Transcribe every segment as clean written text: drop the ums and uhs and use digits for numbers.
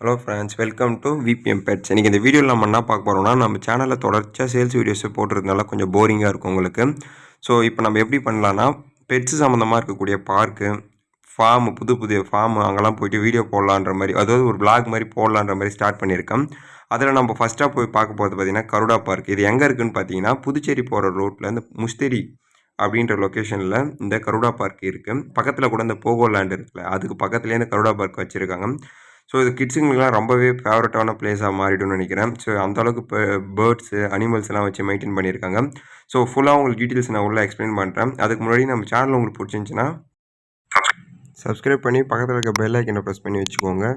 Hello friends, welcome to VBM pets. இன்றைக்கி இந்த வீடியோவில் நம்ம என்ன பார்க்க போகிறோம்னா, நம்ம சேனலில் தொடர்ச்சியாக சேல்ஸ் வீடியோஸை போட்டுருந்தனால கொஞ்சம் போரிங்காக இருக்கும் உங்களுக்கு. ஸோ இப்போ நம்ம எப்படி பண்ணலான்னா, பெட்ஸ் சம்மந்தமாக இருக்கக்கூடிய பார்க்கு, ஃபார்மு, புதிய ஃபார்மு அங்கெல்லாம் போயிட்டு வீடியோ போடலான்ற மாதிரி, அதாவது ஒரு விளாக் மாதிரி போடலான்ற மாதிரி ஸ்டார்ட் பண்ணியிருக்கேன். அதில் நம்ம ஃபஸ்ட்டாக போய் பார்க்க போகிறது பார்த்திங்கன்னா கருடா பார்க். இது எங்கே இருக்குதுன்னு பார்த்தீங்கன்னா, புதுச்சேரி போகிற ரோட்டில் இந்த முஸ்தேரி அப்படின்ற லொக்கேஷனில் இந்த கருடா பார்க் இருக்குது. பக்கத்தில் கூட இந்த போகோ லேண்ட் இருக்குல்ல, அதுக்கு பக்கத்துலேயே இந்த கருடா பார்க் வச்சுருக்காங்க. ஸோ இது கிட்ஸுங்களுக்குலாம் ரொம்பவே ஃபேவரட்டான பிளேஸாக மாறிடும்னு நினைக்கிறேன். ஸோ அந்தளவுக்கு இப்போ பேர்ட்ஸு, அனிமல்ஸ்லாம் வச்சு மெயின்டைன் பண்ணியிருக்காங்க. ஸோ ஃபுல்லாக உங்களுக்கு டீட்டெயில்ஸ் நான் உள்ளே எக்ஸ்பிளைன் பண்ணுறேன். அதுக்கு முன்னாடி நம்ம சேனல் உங்களுக்கு பிடிச்சிருந்துச்சின்னா சப்ஸ்கிரைப் பண்ணி பக்கத்தில் இருக்க பெல் ஐக்கனை ப்ரெஸ் பண்ணி வச்சுக்கோங்க.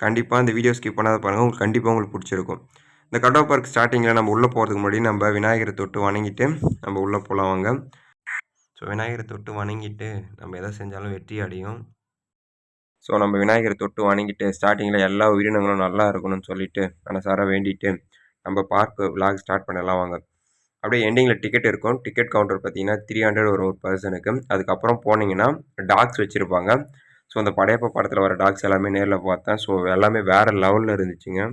கண்டிப்பாக இந்த வீடியோ ஸ்கிப் பண்ணாத பாருங்கள், உங்களுக்கு கண்டிப்பாக உங்களுக்கு பிடிச்சிருக்கும். இந்த கருடா பார்க் ஸ்டார்டிங்கில் நம்ம உள்ளே போகிறதுக்கு முன்னாடி நம்ம விநாயகரை தொட்டு வணங்கிட்டு நம்ம உள்ளே போகலாம் வாங்க. ஸோ விநாயகரை தொட்டு வணங்கிட்டு நம்ம எதை செஞ்சாலும் வெற்றி அடையும். ஸோ நம்ம விநாயகரை தொட்டு வணங்கிட்டு ஸ்டார்டிங்கில் எல்லா உயிரினங்களும் நல்லா இருக்கணும்னு சொல்லிட்டு மனசார வேண்டிட்டு நம்ம பார்க் விளாக் ஸ்டார்ட் பண்ணலாம் வாங்க. அப்படியே எண்டிங்கில் டிக்கெட் இருக்கும். டிக்கெட் கவுண்டர் பார்த்தீங்கன்னா 300 வரும் ஒரு பர்சனுக்கு. அதுக்கப்புறம் போனீங்கன்னா டாக்ஸ் வச்சுருப்பாங்க. ஸோ அந்த படையப்பா படத்தில் வர டாக்ஸ் எல்லாமே நேரில் பார்த்தேன். ஸோ எல்லாமே வேறு லெவலில் இருந்துச்சுங்க.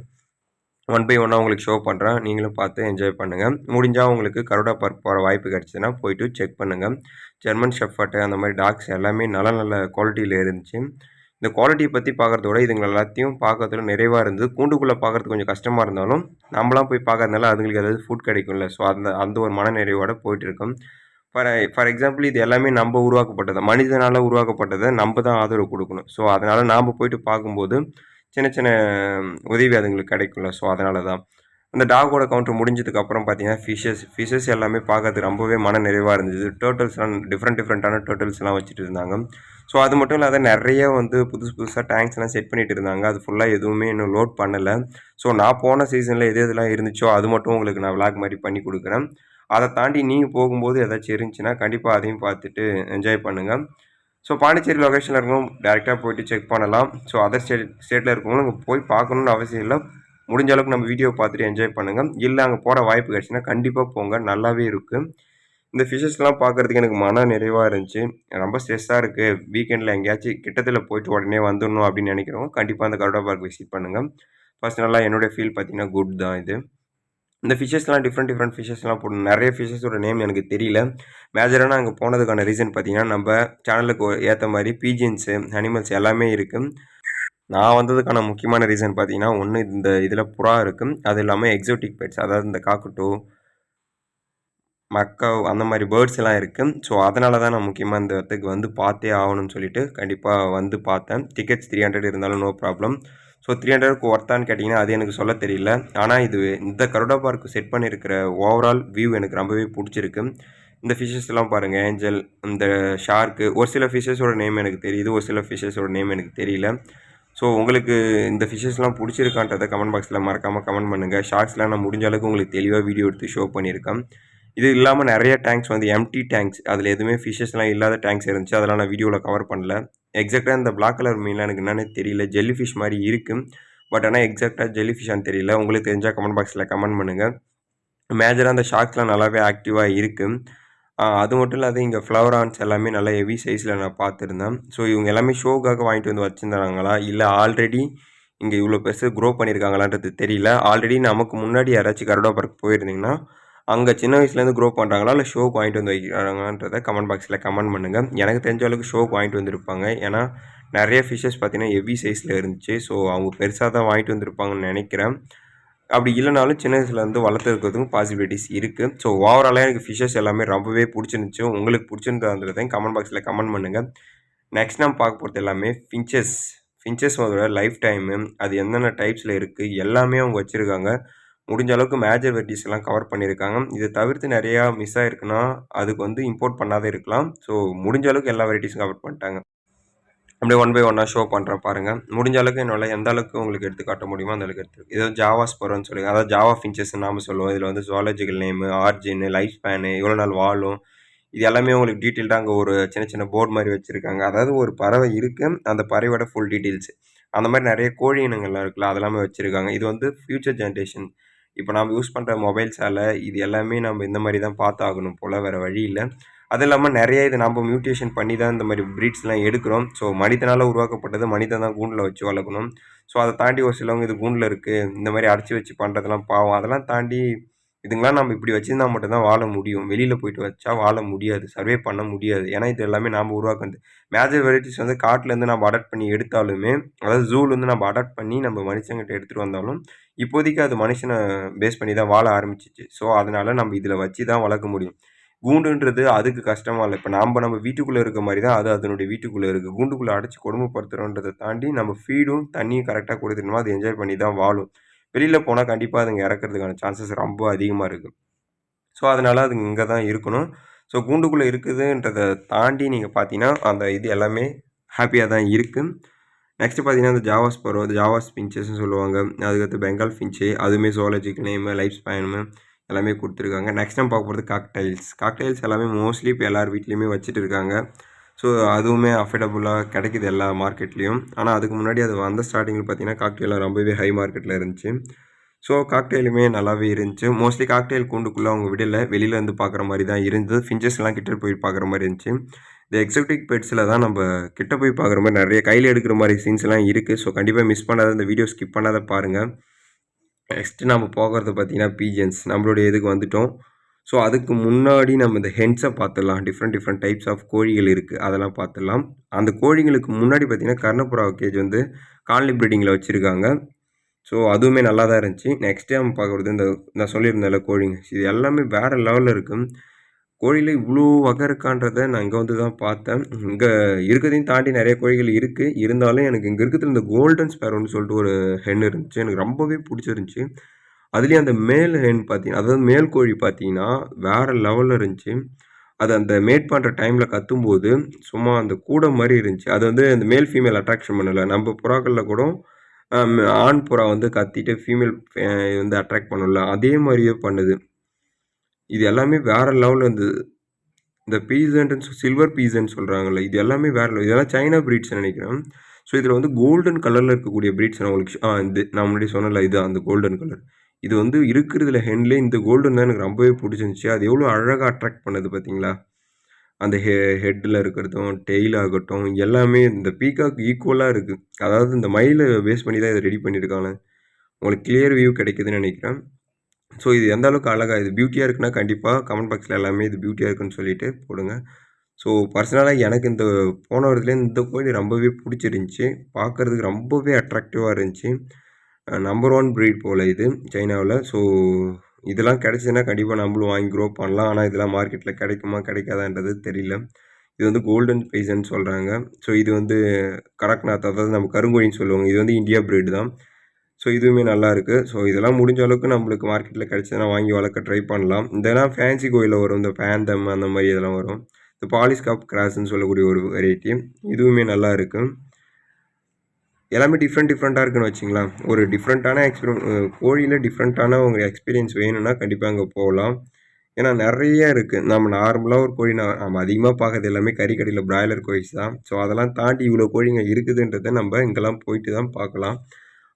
ஒன் பை ஒன்னாக உங்களுக்கு ஷோ பண்ணுறேன், நீங்களும் பார்த்து என்ஜாய் பண்ணுங்கள். முடிஞ்சால் உங்களுக்கு கருடா பார்க் போகிற வாய்ப்பு கிடச்சிதுன்னா போய்ட்டு செக் பண்ணுங்கள். ஜெர்மன் ஷெஃபர்டு அந்த மாதிரி டாக்ஸ் எல்லாமே நல்ல குவாலிட்டியில் இருந்துச்சு. இந்த குவாலிட்டியை பற்றி பார்க்குறதோட இதுங்க எல்லாத்தையும் பார்க்கறதுல நிறைவாக இருந்தது. கூண்டுக்குள்ளே பார்க்குறதுக்கு கொஞ்சம் கஷ்டமாக இருந்தாலும் நம்மளாம் போய் பார்க்கறதுனால அதுங்களுக்கு ஏதாவது ஃபுட் கிடைக்கும்ல. ஸோ அந்த ஒரு மன நிறைவோடு போயிட்டுருக்கோம். ஃபார் எக்ஸாம்பிள் இது எல்லாமே நம்ம உருவாக்கப்பட்டது, மனிதனால் உருவாக்கப்பட்டதை நம்ம தான் ஆதரவு கொடுக்கணும். ஸோ அதனால் நாம் போய்ட்டு பார்க்கும்போது சின்ன சின்ன உதவி அதுங்களுக்கு கிடைக்கும்ல. ஸோ அதனால தான் அந்த டாகோட கவுண்டர் முடிஞ்சதுக்கப்புறம் பார்த்தீங்கன்னா ஃபிஷ்ஷஸ் எல்லாமே பார்க்கறதுக்கு ரொம்பவே மன நிறைவாக இருந்தது. டர்ட்டில்ஸ்லாம் டிஃப்ரெண்ட்டான டர்ட்டில்ஸ்லாம் வச்சுட்டு இருந்தாங்க. ஸோ அது மட்டும் இல்லாத நிறைய வந்து புதுசாக டேங்க்ஸ்லாம் செட் பண்ணிகிட்டு இருந்தாங்க. அது ஃபுல்லாக எதுவுமே இன்னும் லோட் பண்ணலை. ஸோ நான் போன சீசனில் எதெல்லாம் இருந்துச்சோ அது மட்டும் உங்களுக்கு நான் விளாக் மாதிரி பண்ணி கொடுக்குறேன். அதை தாண்டி நீங்கள் போகும்போது ஏதாச்சும் இருந்துச்சுன்னா கண்டிப்பாக அதையும் பார்த்துட்டு என்ஜாய் பண்ணுங்கள். ஸோ பாண்டிச்சேரி லொக்கேஷனில் இருக்கவங்க டேரெக்டாக போய்ட்டு செக் பண்ணலாம். ஸோ அதர் ஸ்டேட்டில் இருக்கவங்களும் அங்கே போய் பார்க்கணுன்னு அவசியம் இல்லை. முடிஞ்ச அளவுக்கு நம்ம வீடியோ பார்த்துட்டு என்ஜாய் பண்ணுங்கள். இல்லை அங்கே போகிற வாய்ப்பு கிடச்சுன்னா கண்டிப்பாக போங்க, நல்லாவே இருக்குது. இந்த ஃபிஷ்ஷஸ்லாம் பார்க்குறதுக்கு எனக்கு மன நிறைவாக இருந்துச்சு. ரொம்ப ஸ்ட்ரெஸ்ஸாக இருக்குது, வீக்கெண்டில் எங்கேயாச்சும் கிட்டத்தில் போயிட்டு உடனே வந்துடணும் அப்படின்னு நினைக்கிறவங்க கண்டிப்பாக அந்த கருடா பார்க் விசிட் பண்ணுங்கள். பர்சனலாக என்னுடைய ஃபீல் பார்த்தீங்கன்னா குட் தான் இது. இந்த ஃபிஷ்ஷஸ்லாம் டிஃப்ரெண்ட் ஃபிஷ்ஷஸ்லாம் போடணும். நிறைய ஃபிஷ்ஷஸோட நேம் எனக்கு தெரியல. மேஜரான அங்கே போனதுக்கான ரீசன் பார்த்தீங்கன்னா நம்ம சேனலுக்கு ஏற்ற மாதிரி பீஜின்ஸு, அனிமல்ஸ் எல்லாமே இருக்குது. நான் வந்ததுக்கான முக்கியமான ரீசன் பார்த்தீங்கன்னா, ஒன்று இந்த இதில் புறா இருக்குது. அது இல்லாமல் எக்ஸோட்டிக் பெட்ஸ், அதாவது இந்த காக்கட்டோ, மக்கவ் அந்த மாதிரி பேர்ட்ஸ் எல்லாம் இருக்குது. ஸோ அதனால தான் நான் முக்கியமாக இந்த இடத்துக்கு வந்து பார்த்தே ஆகணும்னு சொல்லிட்டு கண்டிப்பாக வந்து பார்த்தேன். டிக்கெட்ஸ் 300 இருந்தாலும் நோ ப்ராப்ளம். ஸோ 300க்கு ஒர்த்தான்னு கேட்டிங்கன்னா அது எனக்கு சொல்ல தெரியல. ஆனால் இது இந்த கருடா பார்க் செட் பண்ணியிருக்கிற ஓவரால் வியூ எனக்கு ரொம்பவே பிடிச்சிருக்கு. இந்த ஃபிஷ்ஷஸ்லாம் பாருங்கள், ஏஞ்சல், இந்த ஷார்க்கு, ஒரு சில ஃபிஷ்ஷஸோட நேம் எனக்கு தெரியுது, ஒரு சில ஃபிஷ்ஷஸோட நேம் எனக்கு தெரியல. ஸோ உங்களுக்கு இந்த ஃபிஷ்ஷஸ்லாம் பிடிச்சிருக்கான்றதை கமெண்ட் பாக்ஸில் மறக்காமல் கமெண்ட் பண்ணுங்கள். ஷார்க்ஸ்லாம் நான் முடிஞ்ச அளவுக்கு உங்களுக்கு தெளிவாக வீடியோ எடுத்து ஷோ பண்ணியிருக்கேன். இது இல்லாமல் நிறைய டேங்க்ஸ் வந்து எம்டி டேங்க்ஸ், அதில் எதுவுமே ஃபிஷ்ஷஸ்லாம் இல்லாத டேங்க்ஸ் இருந்துச்சு. அதெல்லாம் நான் வீடியோவில் கவர் பண்ணல. எக்ஸாக்டாக இந்த பிளாக் கலர் மீன்லாம் எனக்கு என்னென்னு தெரியல. ஜெல்லி ஃபிஷ் மாதிரி இருக்குது, பட் ஆனால் எக்ஸாக்டாக ஜெல்லி ஃபிஷ்ஷான்னு தெரியல. உங்களுக்கு தெரிஞ்சால் கமெண்ட் பாக்ஸில் கமெண்ட் பண்ணுங்கள். மேஜராக அந்த ஷார்க்ஸ்லாம் நல்லாவே ஆக்டிவாக இருக்குது. அது மட்டும் இல்லாத இங்கே ஃப்ளவரான்ஸ் எல்லாமே நல்லா ஹெவி சைஸில் நான் பார்த்துருந்தேன். ஸோ இவங்க எல்லாமே ஷோக்காக வாங்கிட்டு வந்து வச்சுருந்தாங்களா, இல்லை ஆல்ரெடி இங்கே இவ்வளோ பெருசு க்ரோ பண்ணியிருக்காங்களான்றது தெரியல. ஆல்ரெடி நமக்கு முன்னாடி யாராச்சும் கருடா பார்க் போயிருந்தீங்கன்னா அங்கே சின்ன வயசுலேருந்து க்ரோ பண்ணுறாங்களா, இல்லை ஷோக்கு வாங்கிட்டு வந்து வைக்கிறாங்கன்றதை கமெண்ட் பாக்ஸில் கமெண்ட் பண்ணுங்கள். எனக்கு தெரிஞ்ச அளவுக்கு ஷோக்கு வாங்கிட்டு வந்திருப்பாங்க. ஏன்னா நிறைய ஃபிஷ்ஷஸ் பார்த்தீங்கன்னா ஹெவி சைஸில் இருந்துச்சு. ஸோ அவங்க பெருசாக தான் வாங்கிட்டு வந்திருப்பாங்கன்னு நினைக்கிறேன். அப்படி இல்லைனாலும் சின்ன வயசுலேருந்து வளர்த்துருக்கிறதுக்கும் பாசிபிலிட்டிஸ் இருக்குது. ஸோ ஓவராலாக எனக்கு ஃபிஷ்ஷஸ் எல்லாமே ரொம்பவே பிடிச்சிருந்துச்சு. உங்களுக்கு பிடிச்சிருந்ததையும் கமெண்ட் பாக்ஸில் கமெண்ட் பண்ணுங்கள். நெக்ஸ்ட் நம்ம பார்க்க போகிறது எல்லாமே ஃபின்ச்சஸோட லைஃப் டைமு, அது என்னென்ன டைப்ஸில் இருக்குது எல்லாமே அவங்க வச்சுருக்காங்க. முடிஞ்ச அளவுக்கு மேஜர் வெரைட்டிஸ் எல்லாம் கவர் பண்ணியிருக்காங்க. இதை தவிர்த்து நிறையா மிஸ் ஆகிருக்குன்னா அதுக்கு வந்து இம்போர்ட் பண்ணாதே இருக்கலாம். ஸோ முடிஞ்ச அளவுக்கு எல்லா வெரைட்டிஸும் கவர் பண்ணிட்டாங்க. அப்படியே ஒன் பை ஒன்னாக ஷோ பண்ணுறேன் பாருங்கள். முடிஞ்ச அளவுக்கு என்னால் எந்த அளவுக்கு உங்களுக்கு எடுத்து காட்ட முடியுமோ அந்த அளவுக்கு எடுத்து, இது ஜாவா ஸ்பரோன்னு சொல்லுங்கள், அதாவது ஜாவா ஃபின்ச்சஸ் நாம சொல்லுவோம். இதில் வந்து zoological name, origin, life span, எவ்வளோ நாள் வாழும், இது எல்லாமே உங்களுக்கு டீட்டெயில்டாக அங்கே ஒரு சின்ன போர்டு மாதிரி வச்சுருக்காங்க. அதாவது ஒரு பறவை இருக்குது, அந்த பறவையோட ஃபுல் டீட்டெயில்ஸ். அந்த மாதிரி நிறைய கோழி இனங்கள்லாம் இருக்குல்ல, அதெல்லாமே வச்சுருக்காங்க. இது வந்து ஃப்யூச்சர் ஜென்ரேஷன், இப்போ நம்ம யூஸ் பண்ணுற மொபைல்ஸால் இது எல்லாமே நம்ம இந்த மாதிரி தான் பார்த்தாகணும் போல், வேறு வழி இல்லை. அது இல்லாமல் நிறைய இது நம்ம மியூட்டேஷன் பண்ணி தான் இந்த மாதிரி ப்ரீட்ஸ்லாம் எடுக்கிறோம். ஸோ மனிதனால் உருவாக்கப்பட்டது மனிதன் தான் கூண்டில் வச்சு வளர்க்கணும். ஸோ அதை தாண்டி ஒரு சிலவங்க இது கூண்டில் இருக்குது இந்த மாதிரி அடைச்சி வச்சு பண்ணுறதெல்லாம் பாவம். அதெல்லாம் தாண்டி இதுங்களாம் நம்ம இப்படி வச்சிருந்தா மட்டும் தான் வாழ முடியும். வெளியில போயிட்டு வச்சா வாழ முடியாது. சர்வே பண்ண முடியாது. ஏன்னா இது எல்லாமே நாம உருவாக்குனது. மேஜர் வெரைட்டிஸ் வந்து காட்டுலேருந்து நம்ம அடாப்ட் பண்ணி எடுத்தாலுமே, அதாவது ஜூலேருந்து நம்ம அடாப்ட் பண்ணி நம்ம மனுஷங்கிட்ட எடுத்துட்டு வந்தாலும், இப்போதைக்கு அது மனுஷன பேஸ் பண்ணி தான் வாழ ஆரம்பிச்சுச்சு. ஸோ அதனால நம்ம இதில வச்சு தான் வளர்க்க முடியும். கூண்டுன்றது அதுக்கு கஷ்டமா இல்ல. இப்ப நம்ம வீட்டுக்குள்ள இருக்க மாரி தான் அது அதனுடைய வீட்டுக்குள்ள இருக்கு. கூண்டுக்குள்ள அடைச்சு கொடுமைப்படுத்துறோன்றத தாண்டி நம்ம ஃபீடும், தண்ணியும் கரெக்ட்டா குடுத்துட்டோம்னா, அது என்ஜாய் பண்ணி தான் வாழும். வெளியில போனா கண்டிப்பா அதுங்க இறக்கறதுக்கான சான்சஸ் ரொம்ப அதிகமா இருக்கு. ஸோ, அதனால அது இங்க தான் இருக்கணும். ஸோ, கூண்டுக்குள்ள இருக்குதுன்றத தாண்டி நீங்க பார்த்தீங்கன்னா, அந்த இது எல்லாமே ஹேப்பியா தான் இருக்கு. நெக்ஸ்ட் பார்த்தீங்கன்னா, இந்த ஜாவா ஸ்பரோ, ஜாவா ஃபின்ச்சஸ்ன்னு சொல்லுவாங்க. அதுக்கடுத்து பெங்கால் ஃபின்ச்சு, அதுவுமே ஜூவாலஜிக்கல் நேமு, லைஃப் ஸ்பேனு எல்லாமே குடுத்துருக்காங்க. நெக்ஸ்ட் நம்ம பார்க்க போறது காக்டைல்ஸ். காக்டைல்ஸ் எல்லாமே மோஸ்ட்லி இப்ப எல்லார் வீட்லயுமே வச்சுட்டு இருக்காங்க. ஸோ, அதுவுமே அஃபோர்டபுளா கிடைக்குது எல்லா மார்க்கெட்லயும். ஆனா, அதுக்கு முன்னாடி அது வந்த ஸ்டார்ட்டிங்ல பார்த்தீங்கன்னா, காக்டெயில்லாம் ரொம்பவே ஹை மார்க்கெட்ல இருந்துச்சு. ஸோ, காக்டெயிலுமே நல்லாவே இருந்துச்சு. மோஸ்ட்லி காக்டெயில் கூண்டுக்குள்ள அவங்க விடல. வெளியில இருந்து பார்க்குற மாரி தான் இருந்தது. ஃபின்ச்சஸ்லாம் கிட்ட போய் பார்க்குற மாரி இருந்துச்சு. இந்த எக்ஸோடிக் பெட்ஸ்ல தான் நம்ப கிட்ட போய் பார்க்குற மாரி நெறைய கையில எடுக்கிற மாரி சீன்ஸ்லாம் இருக்கு. ஸோ, கண்டிப்பா மிஸ் பண்ணாத இந்த வீடியோ ஸ்கிப் பண்ணாத பாருங்க. நெக்ஸ்ட் நம்ம போகறது பார்த்தீங்கன்னா, பீஜன்ஸ். நம்மளுடைய இதுக்கு வந்துட்டோம். ஸோ, அதுக்கு முன்னாடி நம்ம இந்த ஹென்ஸ பார்த்துடலாம். டிஃப்ரெண்ட் டிஃப்ரெண்ட் டைப்ஸ் ஆஃப் கோழிகள் இருக்கு. அதெல்லாம் பார்த்துடலாம். அந்த கோழிங்களுக்கு முன்னாடி பார்த்தீங்கன்னா, கர்ணப்புறா கேஜ் வந்து காலனி ப்ரீடிங்ல வச்சிருக்காங்க. ஸோ, அதுவுமே நல்லா தான் இருந்துச்சு. நெக்ஸ்ட்டு நம்ம பார்க்குறது இந்த நான் சொல்லியிருந்தேன்ல கோழிங்க. இது எல்லாமே வேற லெவல்ல இருக்கு. கோழியில இவ்ளோ வகை இருக்கான்றத நான் இங்க வந்து தான் பார்த்தேன். இங்க இருக்கிறதையும் தாண்டி நெறைய கோழிகள் இருக்கு. இருந்தாலும் எனக்கு இங்க இருக்கிறதுல இந்த கோல்டன் ஸ்பேரோன்னு சொல்லிட்டு ஒரு ஹென் இருந்துச்சு. எனக்கு ரொம்பவே புடிச்சிருந்துச்சு. அதுலயும் அந்த மேல் ஹென் அதாவது மேல் கோழி பார்த்தீங்கன்னா, வேற லெவல்ல இருந்துச்சு. அது அந்த மேட் பண்ற டைம்ல கத்தும்போது, சும்மா அந்த கூட மாரி இருந்துச்சு. அது வந்து அந்த மேல், ஃபீமேல் அட்ராக்ஷன் பண்ணல. நம்ப புறாக்கள்ல கூட ஆண் புறா வந்து கத்திட்டு ஃபீமேல் வந்து அட்ராக்ட் பண்ணும்ல, அதே மாரியே பண்ணுது. இது எல்லாமே வேற லெவல்ல இருந்தது. இந்த பீசன்ட்ன்னு சில்வர் பீசன்ட் சொல்றாங்கல்ல, இது எல்லாமே வேற லெவல். இதெல்லாம் சைனா ப்ரீட்ஸ்ன்னு நெனைக்கிறேன். ஸோ, இதில வந்து கோல்டன் கலர்ல இருக்கக்கூடிய ப்ரீட்ஸ் நான் உங்களுக்கு இது நான் முன்னாடி சொன்னேன்ல, இது அந்த கோல்டன் கலர். இது வந்து இருக்கிறதுல ஹென்லயே இந்த கோல்டன் தான் எனக்கு ரொம்பவே புடிச்சிருந்துச்சு. அது எவ்வளோ அழகா அட்ராக்ட் பண்ணுது பார்த்தீங்களா? அந்த ஹெட்ல இருக்கிறதும், டெயில் ஆகட்டும், எல்லாமே இந்த பீகாக் ஈக்குவலா இருக்கு. அதாவது இந்த மயில பேஸ் பண்ணி தான் இத ரெடி பண்ணியிருக்காங்க. உங்களுக்கு கிளியர் வியூ கிடைக்குதுன்னு நெனைக்கிறேன். ஸோ, இது எந்த அளவுக்கு அழகா இது பியூட்டியா இருக்குன்னா, கண்டிப்பா கமெண்ட் பாக்ஸ்ல எல்லாமே இது பியூட்டியா இருக்குன்னு சொல்லிட்டு போடுங்க. ஸோ, பர்சனலா எனக்கு இந்த போன வருடத்துலேயே இந்த கோழி ரொம்பவே புடிச்சிருந்துச்சு. பார்க்கறதுக்கு ரொம்பவே அட்ராக்டிவா இருந்துச்சு. நம்பர் 1 ப்ரீட் போல இது சைனாவுல. ஸோ, இதெல்லாம் கிடைச்சதுன்னா கண்டிப்பா நம்மளும் வாங்கி க்ரோ பண்ணலாம். ஆனா, இதெல்லாம் மார்க்கெட்ல கிடைக்குமா? கிடைக்காதான்றது தெரியல. இது வந்து கோல்டன் பைசன்னு சொல்றாங்க. ஸோ, இது வந்து கடக்நாத் அதாவது நம்ம கருங்கோழின்னு சொல்லுவாங்க. இது வந்து இந்தியா ப்ரீட் தான். ஸோ, இதுவுமே நல்லாயிருக்கு. ஸோ, இதெல்லாம் முடிஞ்ச அளவுக்கு நம்மளுக்கு மார்க்கெட்ல கிடைச்சதுன்னா வாங்கி வளர்க்க ட்ரை பண்ணலாம். இதெல்லாம் ஃபேன்சி கோழில வரும். இந்த ஃபேந்தம் அந்த மாரி இதெல்லாம் வரும். இந்த பாலிஸ்காப் கிராஸ்ன்னு சொல்லக்கூடிய ஒரு வெரைட்டி. இதுவுமே நல்லா இருக்கு. எல்லாமே டிஃப்ரெண்ட்டா இருக்குன்னு வச்சுங்களேன். ஒரு டிஃப்ரெண்ட்டான கோழியில டிஃப்ரெண்ட்டான உங்க எக்ஸ்பீரியன்ஸ் வேணும்னா கண்டிப்பா அங்க போலாம். ஏன்னா நெறைய இருக்கு. நம்ம நார்மலா ஒரு கோழி நம்ம அதிகமா பார்க்கறது எல்லாமே கறிக்கடையில பிராய்லர் கோழிஸ் தான். ஸோ, அதெல்லாம் தாண்டி இவ்வளோ கோழிங்க இருக்குதுன்றத நம்ப இங்கெல்லாம் போயிட்டு தான் பார்க்கலாம்.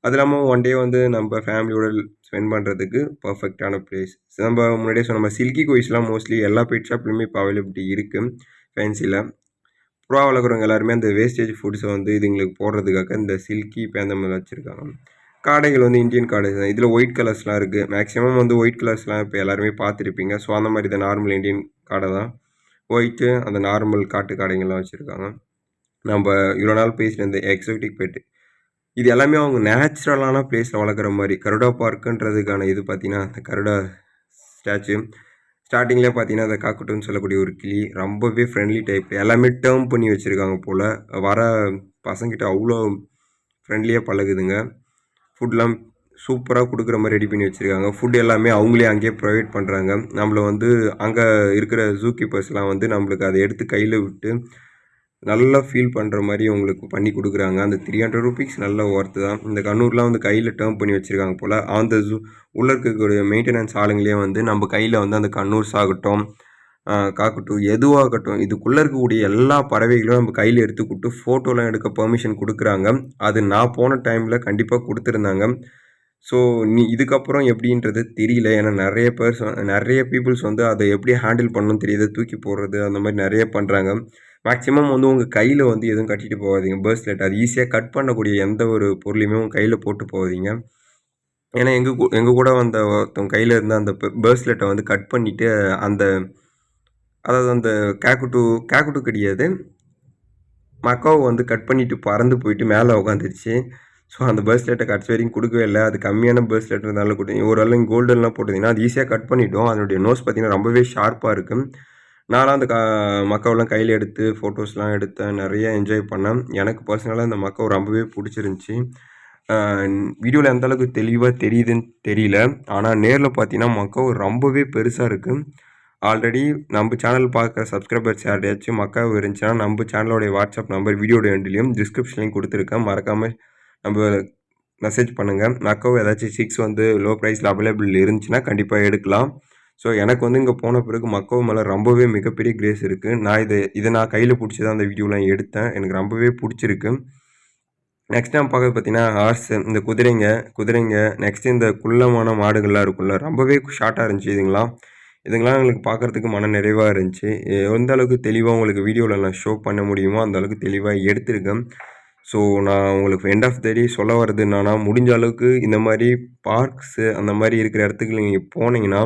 அது இல்லாம ஒன் டே வந்து நம்ம ஃபேமிலியோட ஸ்பெண்ட் பண்ணுறதுக்கு பெர்ஃபெக்ட்டான பிளேஸ். நம்ம முன்னாடியே சொன்ன மாரி சில்கி கோழிஸ்லாம் மோஸ்ட்லி எல்லா பெட் ஷாப்லயுமே இப்போ அவைலபிலிட்டி இருக்கு. ஃபேன்சில. புறா வளர்க்குறவங்க எல்லாருமே அந்த வேஸ்டேஜ் ஃபுட்ஸ வந்து இதுங்களுக்கு போடுறதுக்காக இந்த சில்கி பேந்தம் வச்சிருக்காங்க. காடைகள் வந்து இந்தியன் காடை தான். இதில ஒயிட் கலர்ஸ்லாம் இருக்கு. மேக்ஸிமம் வந்து ஒயிட் கலர்ஸ்லாம் இப்போ எல்லாருமே பார்த்துருப்பீங்க. ஸோ, அந்த மாரி தான் நார்மல் இந்தியன் காடை தான். ஒயிட்டு அந்த நார்மல் காட்டு காடைங்கள்லாம் வச்சிருக்காங்க. நம்ப இவ்வளோ நாள் பேசின இந்த எக்ஸோடிக் பெட் இது எல்லாமே அவங்க நேச்சுரலான பிளேஸ்ல வளர்க்குற மாரி. கருடா பார்க்குன்றதுக்கான இது பார்த்தீங்கன்னா, அந்த கருடா ஸ்டாச்சு. ஸ்டார்ட்டிங்லேயே பார்த்தீங்கன்னா, அந்த காக்கட்டூன்னு சொல்லக்கூடிய ஒரு கிளி ரொம்பவே ஃப்ரெண்ட்லி டைப். எல்லாமே டேர்ம் பண்ணி வச்சிருக்காங்க போல. வர பசங்கிட்ட அவ்வளோ ஃப்ரெண்ட்லியா பழகுதுங்க. ஃபுட்லாம் சூப்பரா குடுக்குற மாரி ரெடி பண்ணி வச்சிருக்காங்க. ஃபுட் எல்லாமே அவங்களே அங்கேயே ப்ரொவைட் பண்றாங்க. நம்மள வந்து அங்க இருக்கிற ஜூ கீப்பர்ஸ்லாம் வந்து நம்மளுக்கு அத எடுத்து கையில விட்டு நல்லா ஃபீல் பண்ற மாரி உங்களுக்கு பண்ணி குடுக்குறாங்க. அந்த ₹300 நல்ல ஒர்த் தான். இந்த கண்ணூர்லாம் வந்து கையில டேர்ம் பண்ணி வச்சிருக்காங்க போல. அந்த உள்ள இருக்கக்கூடிய மெயின்டனன்ஸ் ஆளுங்களே வந்து நம்ம கையில வந்து அந்த கண்ணூர்ஸ் ஆகட்டும், காக்கட்டூ எதுவாகட்டும், இதுக்குள்ள இருக்கக்கூடிய எல்லா பறவைகளும் நம்ம கையில எடுத்து குடுத்து ஃபோட்டோலாம் எடுக்க பெர்மிஷன் குடுக்குறாங்க. அது நான் போன டைம்ல கண்டிப்பா குடுத்துருந்தாங்க. ஸோ, இதுக்கப்புறம் எப்படின்றது தெரியல. ஏன்னா நெறைய பீப்பிள்ஸ் வந்து அத எப்படி ஹேண்டில் பண்ணணும்னு தெரியாத தூக்கி போடுறது அந்த மாரி நெறைய பண்றாங்க. மேக்ஸிமம் வந்து உங்கள் கையில் வந்து எதுவும் கட்டிட்டு போகாதீங்க பிரேஸ்லெட். அது ஈஸியாக கட் பண்ணக்கூடிய எந்த ஒரு பொருளையுமே உங்கள் கையில் போட்டு போகாதீங்க. ஏன்னா எங்கள் கூட வந்த ஒருத்தவங்க கையில் இருந்த அந்த பிரேஸ்லெட்டை வந்து கட் பண்ணிவிட்டு அந்த அதாவது அந்த கேக்குட்டு கிடையாது, மக்காவை வந்து கட் பண்ணிவிட்டு பறந்து போயிட்டு மேலே உட்காந்துருச்சு. ஸோ அந்த பிரேஸ்லெட்டை கடைசி வரைக்கும் கொடுக்கவே இல்லை. அது கம்மியான பிரேஸ்லெட் இருந்தாலும் கூட ஓரளவு கோல்டெல்லாம் போட்டிங்கன்னா அது ஈஸியாக கட் பண்ணிட்டோம். அதனுடைய நோஸ் பார்த்திங்கன்னா ரொம்பவே ஷார்ப்பாக இருக்குது. நான்லாம் அந்த மக்காவெல்லாம் கையில் எடுத்து ஃபோட்டோஸ்லாம் எடுத்தேன். நிறைய என்ஜாய் பண்ணேன். எனக்கு பர்சனலாக இந்த மக்காவை ரொம்பவே பிடிச்சிருந்துச்சி. வீடியோவில் எந்த அளவுக்கு தெளிவாக தெரியுதுன்னு தெரியல. ஆனால் நேரில் பார்த்தீங்கன்னா மக்காவு ரொம்பவே பெருசாக இருக்குது. ஆல்ரெடி நம்ம சேனல் பார்க்குற சப்ஸ்கிரைபர்ஸ் யார்ட்டையாச்சும் மக்காவு இருந்துச்சுன்னா நம்ம சேனலோடைய வாட்ஸ்அப் நம்பர் வீடியோட எண்ட்லேயும் டிஸ்கிரிப்ஷன்லையும் கொடுத்துருக்கேன். மறக்காமல் நம்ம மெசேஜ் பண்ணுங்கள். மக்காவு ஏதாச்சும் 6 வந்து லோ ப்ரைஸில் அவைலபிள் இருந்துச்சுன்னா கண்டிப்பாக எடுக்கலாம். ஸோ எனக்கு வந்து இங்கே போன பிறகு மக்காவு மேலே ரொம்பவே மிகப்பெரிய கிரேஸ் இருக்குது. இதை நான் கையில் பிடிச்சி தான் அந்த வீடியோலாம் எடுத்தேன். எனக்கு ரொம்பவே பிடிச்சிருக்கு. நெக்ஸ்ட் நம்ம பார்க்குறது பார்த்தீங்கன்னா ஹார்ஸு, இந்த குதிரைங்க நெக்ஸ்ட்டு இந்த குள்ளமான மாடுகள்லாம் இருக்கும்ல, ரொம்பவே ஷார்ட்டாக இருந்துச்சு இதுங்களாம் எங்களுக்கு பார்க்குறதுக்கு மன நிறைவாக இருந்துச்சு. எந்த அளவுக்கு தெளிவாக உங்களுக்கு வீடியோவில் நான் ஷோ பண்ண முடியுமோ அந்த அளவுக்கு தெளிவாக எடுத்திருக்கேன். ஸோ நான் உங்களுக்கு எண்ட் ஆஃப் த டே சொல்ல வர்றது என்னன்னா, முடிஞ்ச அளவுக்கு இந்த மாதிரி பார்க்ஸு அந்த மாதிரி இருக்கிற இடத்துக்கு நீங்கள் போனீங்கன்னா,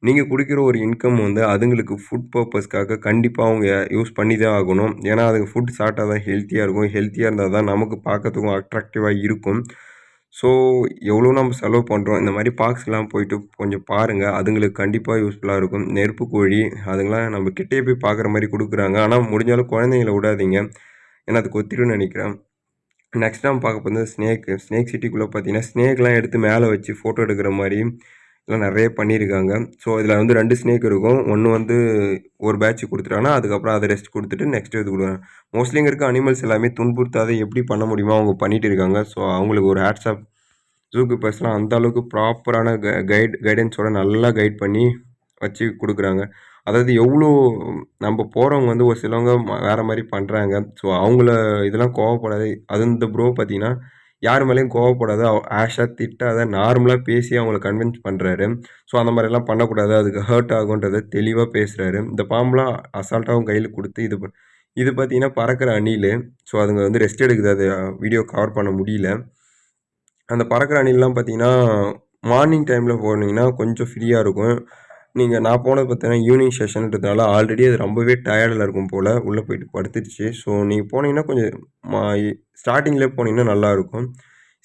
நீங்கள் குடுக்கிற ஒரு இன்கம் வந்து அதுங்களுக்கு ஃபுட் பர்ப்பஸ்க்காக கண்டிப்பாக அவங்க யூஸ் பண்ணி தான் ஆகணும். ஏன்னா அதுக்கு ஃபுட் சாப்பிட்டா தான் ஹெல்த்தியாக இருக்கும். ஹெல்த்தியாக இருந்தால் தான் நமக்கு பார்க்கறதுக்கும் அட்ராக்டிவாக இருக்கும். ஸோ எவ்வளோ நம்ம செலவு பண்ணுறோம். இந்த மாதிரி பார்க்ஸ்லாம் போயிட்டு கொஞ்சம் பாருங்கள். அதுங்களுக்கு கண்டிப்பாக யூஸ்ஃபுல்லாக இருக்கும். நெருப்பு கோழி அதுங்கலாம் நம்ம கிட்டேயே போய் பார்க்குற மாதிரி குடுக்குறாங்க. ஆனால் முடிஞ்ச அளவுக்கு குழந்தைங்கள விடாதீங்க. ஏன்னா அது கொத்திரும்னு நினைக்கிறேன். நெக்ஸ்ட் நம்ம பார்க்க போகிறது ஸ்னேக் சிட்டிக்குள்ளே பார்த்தீங்கன்னா, ஸ்னேக்லாம் எடுத்து மேலே வச்சு ஃபோட்டோ எடுக்கிற மாதிரி எல்லாம் நிறைய பண்ணியிருக்காங்க. ஸோ இதில் வந்து 2 ஸ்னேக் இருக்கும். ஒன்று வந்து ஒரு பேட்ச் கொடுத்துட்டாங்கன்னா, அதுக்கப்புறம் அதை ரெஸ்ட் கொடுத்துட்டு நெக்ஸ்ட் இது கொடுக்குறாங்க. மோஸ்ட்லி இங்கே இருக்க அனிமல்ஸ் எல்லாமே துன்புறுத்தாத எப்படி பண்ண முடியுமோ அவங்க பண்ணிட்டு இருக்காங்க. ஸோ அவங்களுக்கு ஒரு ஹேட்ஸ் ஆஃப். ஜூ கீப்பர்ஸ்லாம் அந்த அளவுக்கு ப்ராப்பரான கைடன்ஸோட நல்லா கைட் பண்ணி வச்சு குடுக்குறாங்க. அதாவது எவ்வளோ நம்ம போகிறவங்க வந்து ஒரு சிலவங்க வேறு மாரி பண்ணுறாங்க. ஸோ அவங்கள இதெல்லாம் கோவப்படாது. அதுவும் இந்த ப்ரோ பார்த்தீங்கன்னா, யார் மேலேயும் கோவப்படாத, ஹார்ஷா திட்டாத, நார்மலா பேசி அவங்கள கன்வின்ஸ் பண்ணுறாரு. ஸோ அந்த மாதிரிலாம் பண்ணக்கூடாது. அதுக்கு ஹர்ட் ஆகுன்றத தெளிவா பேசுறாரு. இந்த பாம்புலாம் அசால்ட்டாவும் கையில குடுத்து இது பார்த்தீங்கன்னா பறக்கிற அணிலு. ஸோ அதுங்க வந்து ரெஸ்ட் எடுக்குது. அது வீடியோ கவர் பண்ண முடியல. அந்த பறக்கிற அணில்லாம் பார்த்தீங்கன்னா, மார்னிங் டைமில் போனீங்கன்னா கொஞ்சம் ஃப்ரீயா இருக்கும். நான் போனது பார்த்தீங்கன்னா, ஈவினிங் செஷன்றதுனால ஆல்ரெடி அது ரொம்பவே டயர்டில் இருக்கும் போல. உள்ளே போயிட்டு படுத்துருச்சு. ஸோ நீங்க போனீங்கன்னா கொஞ்சம் மா ஸ்டார்ட்டிங்லேயே போனீங்கன்னா நல்லாயிருக்கும்.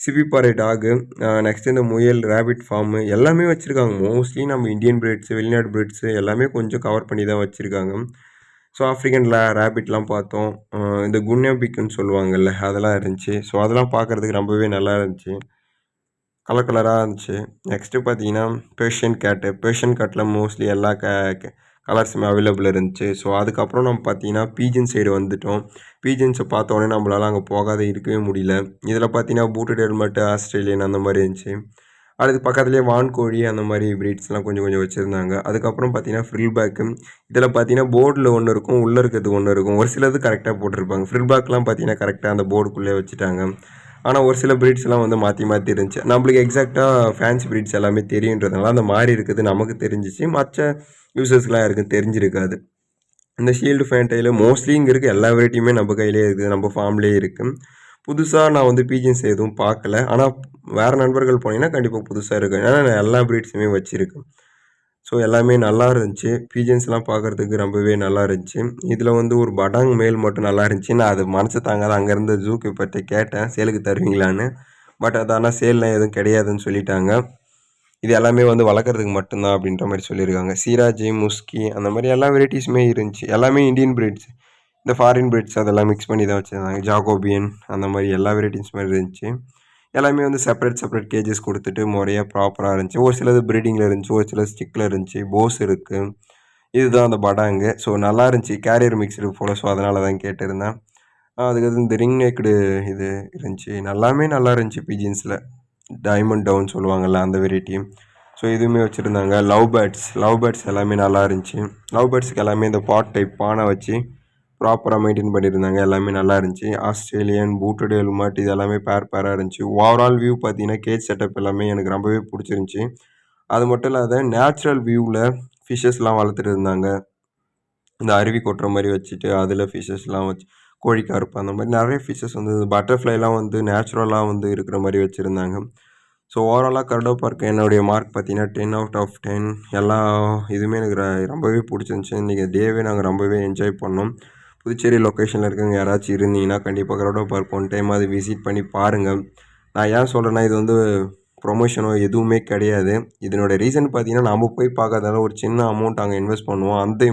சிப்பிப்பாறை டாகு, நெக்ஸ்ட்டு இந்த முயல், ரேபிட் ஃபார்மு எல்லாமே வச்சுருக்காங்க. மோஸ்ட்லி நம்ம இந்தியன் பிரீட்ஸு, வெளிநாட்டு பிரீட்ஸு எல்லாமே கொஞ்சம் கவர் பண்ணி தான் வச்சுருக்காங்க. ஸோ ஆஃப்ரிக்கன் ரேபிட்லாம் பார்த்தோம். இந்த குன்யா பிக்குன்னு சொல்லுவாங்கல்ல, அதெல்லாம் இருந்துச்சு. ஸோ அதெல்லாம் பார்க்குறதுக்கு ரொம்பவே நல்லா இருந்துச்சு. கலர் கலராக இருந்துச்சு. நெக்ஸ்ட்டு பார்த்தீங்கன்னா, பேர்ஷியன் கேட்டில் மோஸ்ட்லி எல்லா கலர்ஸுமே அவைலபிள் இருந்துச்சு. ஸோ அதுக்கப்புறம் நம்ம பார்த்தீங்கன்னா, பீஜன் சைடு வந்துட்டோம். பீஜன்ஸை பார்த்தோன்னே நம்மளால அங்கே போகாத இருக்கவே முடியல. இதில் பார்த்தீங்கன்னா, பூட்டட் ஹெல்மெட்டு, ஆஸ்திரேலியன் அந்த மாதிரி இருந்துச்சு. அதுக்கு பக்கத்துலேயே வான்கோழி அந்த மாதிரி ப்ரீட்ஸ்லாம் கொஞ்சம் கொஞ்சம் வச்சுருந்தாங்க. அதுக்கப்புறம் பார்த்தீங்கன்னா, ஃப்ரில் பேக்கு. இதில் பார்த்தீங்கன்னா, போர்டில் ஒன்று இருக்கும், உள்ளே இருக்கிறது ஒன்று இருக்கும். ஒரு சிலது கரெக்டாக போட்டிருப்பாங்க. ஃப்ரில் பேக்லாம் பார்த்தீங்கன்னா, கரெக்டாக அந்த போர்டுக்குள்ளேயே வச்சுட்டாங்க. ஆனால் ஒரு சில ப்ரீட்ஸ்லாம் வந்து மாற்றி மாற்றி இருந்துச்சு. நம்மளுக்கு எக்ஸாக்ட்டாக ஃபேன்சி ப்ரீட்ஸ் எல்லாமே தெரியுன்றதுனால அந்த மாறி இருக்குது நமக்கு தெரிஞ்சிச்சு. மற்ற யூசர்ஸ்க்குலாம் யாருக்கும் தெரிஞ்சிருக்காது. இந்த ஷீல்டு ஃபேன்டைலு மோஸ்ட்லி இங்கே இருக்க எல்லா வெரைட்டியுமே நம்ம கையிலேயே இருக்குது. நம்ம ஃபார்ம்லேயே இருக்குது. புதுசா நான் வந்து பீஜன்ஸ் எதுவும் பார்க்கல. ஆனா வேறு நண்பர்கள் போனீங்கன்னா கண்டிப்பா புதுசா இருக்கும். ஏன்னா நான் எல்லா ப்ரீட்ஸுமே வச்சிருக்கேன். ஸோ எல்லாமே நல்லா இருந்துச்சு. பீஜன்ஸ்லாம் பார்க்குறதுக்கு ரொம்பவே நல்லா இருந்துச்சு. இதில வந்து ஒரு படாங் மேல் மட்டும் நல்லா இருந்துச்சு. நான் அது மனசு தாங்காத அங்கேருந்து ஜூ கீப்பர்ட்ட கேட்டேன், சேலுக்கு தருவீங்களான்னு. பட் அது ஆனா சேல்லாம் எதுவும் கிடையாதுன்னு சொல்லிட்டாங்க. இது எல்லாமே வந்து வளர்க்குறதுக்கு மட்டும் தான் அப்படின்ற மாரி சொல்லியிருக்காங்க. சிராஜி, முஸ்கி அந்த மாரி எல்லா வெரைட்டீஸுமே இருந்துச்சு. எல்லாமே இந்தியன் ப்ரீட்ஸ். இந்த ஃபாரின் ப்ரீட்ஸ் அதெல்லாம் மிக்ஸ் பண்ணி தான் வச்சிருந்தாங்க. ஜாகோபியன் அந்த மாரி எல்லா வெரைட்டீஸுமே இருந்துச்சு. எல்லாமே வந்து செப்பரேட் கேஜஸ் குடுத்துட்டு முறையா ப்ராப்பரா இருந்துச்சு. ஒரு சிலது ப்ரீடிங்கில இருந்துச்சு. ஒரு சிலது ஸ்டிக்ல இருந்துச்சு. போஸ் இருக்கு. இதுதான் அந்த படாங்கு. ஸோ நல்லா இருந்துச்சு. கேரியர் மிக்ஸ்டு போல. ஸோ அதனால தான் கேட்டிருந்தேன். அதுக்கடுத்து இந்த ரிங் நெக்டு இது இருந்துச்சு. எல்லாமே நல்லா இருந்துச்சு பீஜின்ஸில். டைமண்ட் டவுன் சொல்லுவாங்கல்ல அந்த வெரைட்டி. ஸோ இதுவுமே வச்சுருந்தாங்க. லவ் பேர்ட்ஸ் எல்லாமே நல்லா இருந்துச்சு. லவ் பேர்ட்ஸ்க்கு எல்லாமே இந்த பாட் டைப் பானை வச்சு ப்ராப்பராக மெயின்டைன் பண்ணியிருந்தாங்க. எல்லாமே நல்லா இருந்துச்சு. ஆஸ்திரேலியன், பூட்டட் ஹெல்மெட் இது எல்லாமே பேராக இருந்துச்சு. ஓவரால் வியூ பார்த்தீங்கன்னா, கேஜ் செட்டப் எல்லாமே எனக்கு ரொம்பவே பிடிச்சிருந்துச்சி. அது மட்டும் இல்லாத நேச்சுரல் வியூவில் ஃபிஷ்ஷஸ்லாம் வளர்த்துட்டு இருந்தாங்க. இந்த அருவி கொட்டுற மாதிரி வச்சுட்டு அதில் ஃபிஷ்ஷஸ்லாம் வச்சு கோழிக்கருப்பு அந்த மாதிரி நிறைய ஃபிஷ்ஷஸ் வந்து பட்டர்ஃப்ளைலாம் வந்து நேச்சுரலாக வந்து இருக்கிற மாதிரி வச்சுருந்தாங்க. ஸோ ஓவராலாக கர்டோ பார்க் என்னுடைய மார்க் பார்த்தீங்கன்னா 10/10. எல்லா இதுவுமே எனக்கு ரொம்பவே பிடிச்சிருந்துச்சி. இன்றைக்கி டேவே நாங்கள் ரொம்பவே என்ஜாய் பண்ணோம். புதுச்சேரி லொக்கேஷனில் இருக்கவங்க யாராச்சும் இருந்தீங்கன்னா கண்டிப்பாக கர்டோ பார்க் ஒன் டைம் அது விசிட் பண்ணி பாருங்கள். நான் ஏன் சொல்கிறேன்னா இது வந்து ப்ரொமோஷனோ எதுவுமே கிடையாது. இதனோட ரீசன் பார்த்தீங்கன்னா நம்ம போய் பார்க்கறதால ஒரு சின்ன அமௌண்ட் அங்கே இன்வெஸ்ட் பண்ணுவோம். அந்த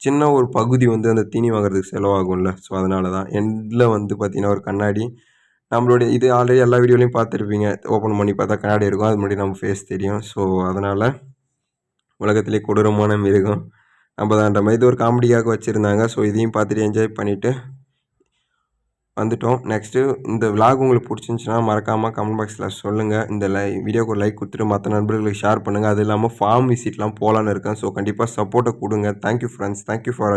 சின்ன ஒரு பகுதி வந்து அந்த தீனி வாங்குறதுக்கு செலவாகும்ல. ஸோ அதனால தான். எண்டில் வந்து பார்த்தீங்கன்னா ஒரு கண்ணாடி நம்மளுடைய இது ஆல்ரெடி எல்லா வீடியோலையும் பார்த்துருப்பீங்க. ஓப்பன் பண்ணி பார்த்தா கண்ணாடி இருக்கும். அது முன்னாடி நம்ம ஃபேஸ் தெரியும். ஸோ அதனால் உலகத்திலே கொடூரமான மிருகம் நம்ம தான்ற மாதிரி இது ஒரு காமெடியாக வச்சுருந்தாங்க. ஸோ இதையும் பார்த்துட்டு என்ஜாய் பண்ணிவிட்டு வந்துட்டோம். நெக்ஸ்ட்டு இந்த விலாக் உங்களுக்கு பிடிச்சிருந்துச்சின்னா மறக்காமல் கமெண்ட் பாக்ஸில் சொல்லுங்கள். இந்த வீடியோக்கு ஒரு லைக் கொடுத்துட்டு மற்ற நண்பர்களுக்கு ஷேர் பண்ணுங்கள். அது இல்லாமல் ஃபார்ம் விசிட்லாம் போகலான்னு இருக்கேன். ஸோ கண்டிப்பாக சப்போர்ட்டை கொடுங்க. Thank you friends. Thank you for